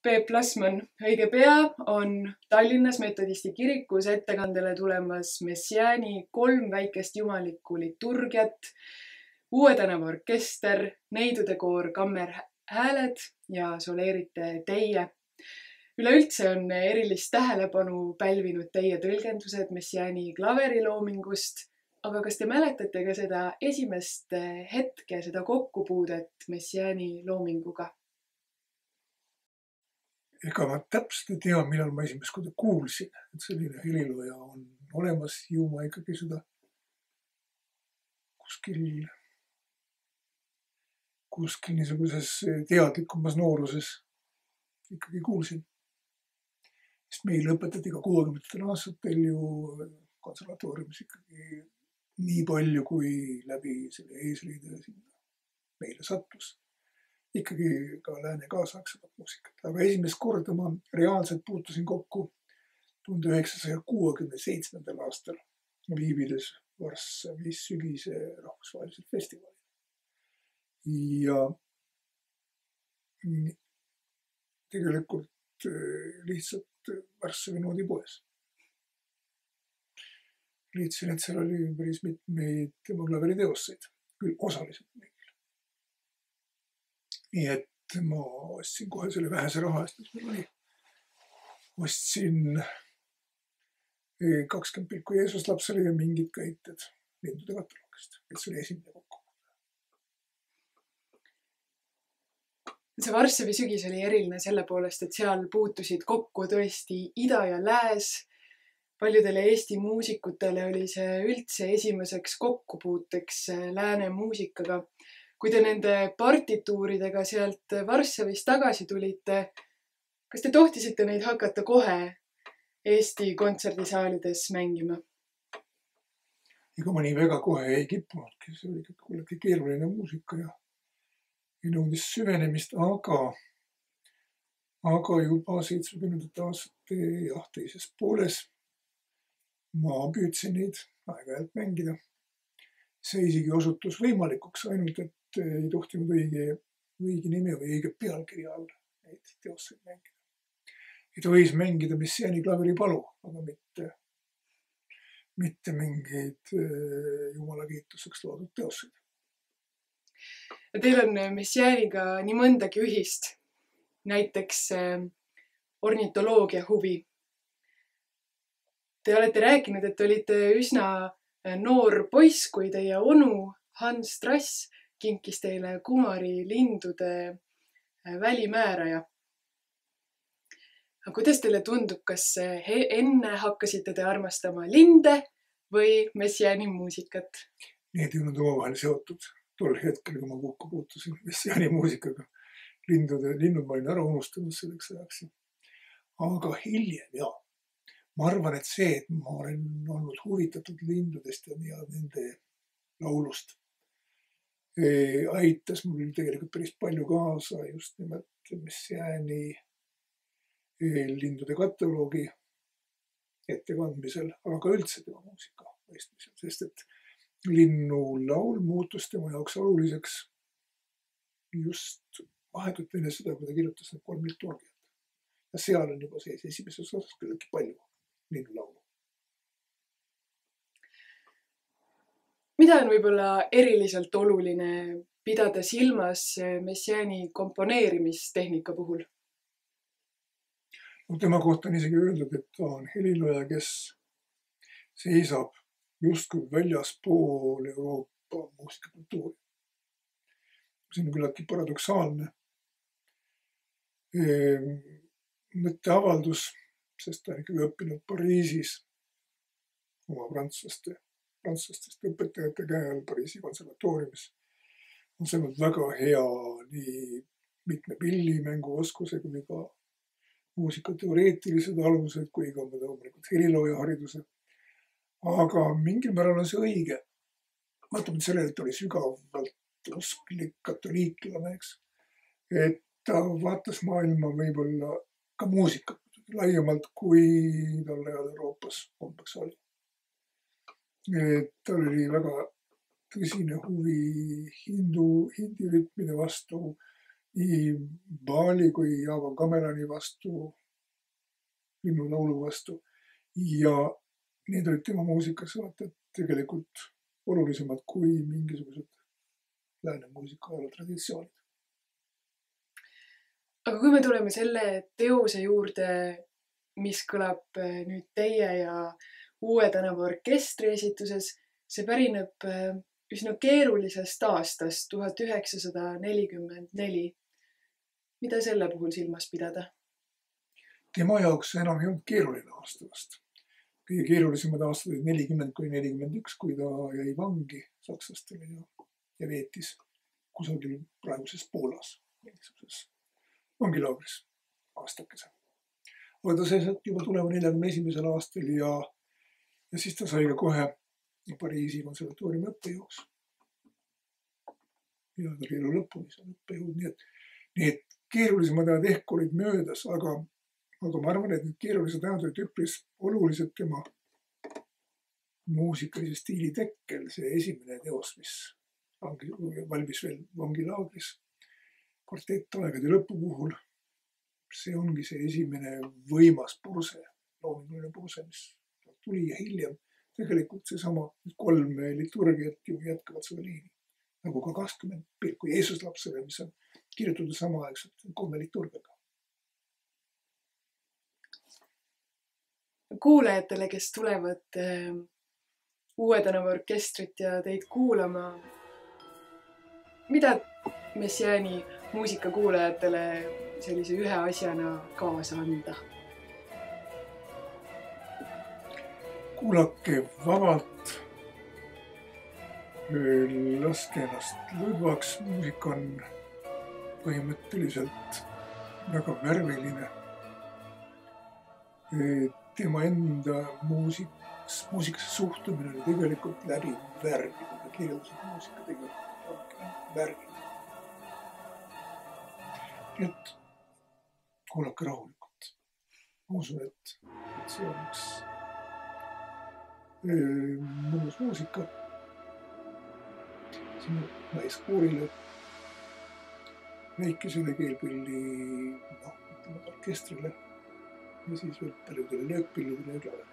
Peep Lasman, õige pea on Tallinnas metodisti kirikus ettekandele tulemas Messiaani 3 väikest jumalikku liturgiat, Uue tänava orkester, neidude koor Kammerhääled ja soleerite teie. Üleüldse on erilist tähelepanu pälvinud teie tõlgendused Messiaani klaveriloomingust, aga kas te mäletate ka seda esimest hetke, seda kokkupuudet Messiaani loominguga? Ega ma täpselt ei tea, millal ma esimest korda kuulsin, et selline helilooja on olemas. Ju ma ikkagi seda kuskil niisuguses teadlikumas nooruses ikkagi kuulsin. Sest meil õpetati ka 60. aastatel ju konservatooriumis ikkagi nii palju, kui läbi selle eesriide meile sattus. Ikkagi ka lääne kaasaegsemat muusikat. Aga esimest korda ma reaalselt puutusin kokku 1967. aastal viibides Varssavis sügise rahvusvahelisel festivalil. Ja tegelikult lihtsalt Varssavi noodipoes. Liitsin, et seal oli päris mitmeid tema klaveriteoseid, küll osaliselt meil. Nii et ma ostsin kohe selle vähese raha eest, mis meil oli. Ostsin 20 pilku Jeesuslapsele ja mingid köited lindude kataloogist. Et see oli esimene kokku. See Varssavi sügis oli eriline selle poolest, et seal puutusid kokku tõesti ida ja lääs. Paljudele Eesti muusikutele oli see üldse esimeseks kokkupuuteks lääne muusikaga. Kui te nende partituuridega sealt Varssavist tagasi tulite, kas te tohtisite neid hakata kohe Eesti kontserdisaalides mängima? Ega ma nii väga kohe ei kippunudki, see oli kuidagi keeruline muusika ja nõudis süvenemist, aga juba 70. aastate teises pooles ma püüdsin neid aeg-ajalt mängida. See isegi osutus võimalikuks, ainult et ei tohtinud õige nime või õige pealkirja all neid teoseid mängida. Et võis mängida Messiaani klaveripalu, aga mitte mingeid jumala kiituseks loodud teoseid. Teil on Messiaaniga nii mõndagi ühist, näiteks ornitoloogia huvi. Te olete rääkinud, et olite üsna noor poiss, kui teie onu Hans Strass kinkis teile Kumari lindude välimääraja. Aga kuidas teile tundub, kas enne hakkasite te armastama linde või Messiaani muusikat? Need ei olnud omavahel seotud. Tol hetkel, kui ma kokku puutusin Messiaani muusikaga, linnud ma olin ära unustanud selleks ajaks. Aga hiljem, jaa. Ma arvan, et see, et ma olen olnud huvitatud lindudest ja nende laulust, aitas mul tegelikult päris palju kaasa just nimelt Messiaani lindude kataloogi ettekandmisel, aga ka üldse tema muusika mõistmisel, sest et linnu laul muutus tema jaoks oluliseks just vahetult enne seda, kui ta kirjutas need 3 liturgiat. Ja seal on juba sees esimeses osas küllaltki palju linnu laulu. Mida on võib-olla eriliselt oluline pidada silmas Messiaani komponeerimistehnika puhul? No, tema kohta on isegi öeldud, et ta on helilooja, kes seisab justkui väljaspool Euroopa muusikakultuuri. See on küllaltki paradoksaalne mõtteavaldus, sest ta on ikkagi õppinud Pariisis oma prantslastest õpetajate käe all Pariisi konservatooriumis. On saanud väga hea nii mitme pillimänguoskuse kui ka muusikateoreetilised alused kui ka helilooja hariduse. Aga mingil määral on see õige. Mõtleme sellele, et ta oli sügavalt usklik katoliiklane, eks. Et ta vaatas maailma võib-olla ka muusikat laiemalt, kui tal ajal Euroopas kombeks oli. Et tal oli väga tõsine huvi hindi rütmide vastu, nii Bali kui Java Gamelani vastu, linnulaulu vastu. Ja need olid tema muusikas vaata tegelikult olulisemad kui mingisugused lääne muusika traditsioonid. Aga kui me tuleme selle teose juurde, mis kõlab nüüd teie ja Uue tänava orkestri esituses, see pärineb üsna keerulisest aastast 1944. Mida selle puhul silmas pidada? Tema jaoks enam ei olnud keeruline aasta vast. Kõige keerulisemad aastad olid 40–41, kui ta jäi vangi sakslastele ja veetis kusagil praeguses Poolas, mingisuguses vangilaagris aastakese. Aga ta sai sealt juba tulema 41. aastal ja siis ta sai ka kohe Pariisi konservatooriumi õppejõuks. Ja ta oli elu lõpuni seal õppejõud, nii et keerulisemad ajad ehk olid möödas, aga ma arvan, et need keerulised ajad olid üpris olulised tema muusikalise stiili tekkel. See esimene teos, mis valmis veel vangilaagris kvartett aegade lõpu puhul, see ongi see esimene võimas purse, loominguline purse, mis tuli ja hiljem tegelikult seesama 3 liturgiat ju jätkavad seda liini. Nagu ka 20 pilku Jeesus lapsele, mis on kirjutatud samaaegselt 3 liturgiaga. Kuulajatele, kes tulevad Uue tänava orkestrit ja teid kuulama, mida Messiaeni muusikakuulajatele sellise ühe asjana kaasa anda? Kuulake vabalt, laske ennast lõdvaks, muusika on põhimõtteliselt väga värviline. Tema enda muusikasse suhtumine oli tegelikult läbi värvi, kui ta kirjeldasid muusika tegelikult värviline. Nii et kuulake rahulikult. Ma usun, et see on üks mõnus muusika sinu naiskoorile, väikesele keelpilli, orkestrile ja siis veel paljudele löökpillidele ja klaverile.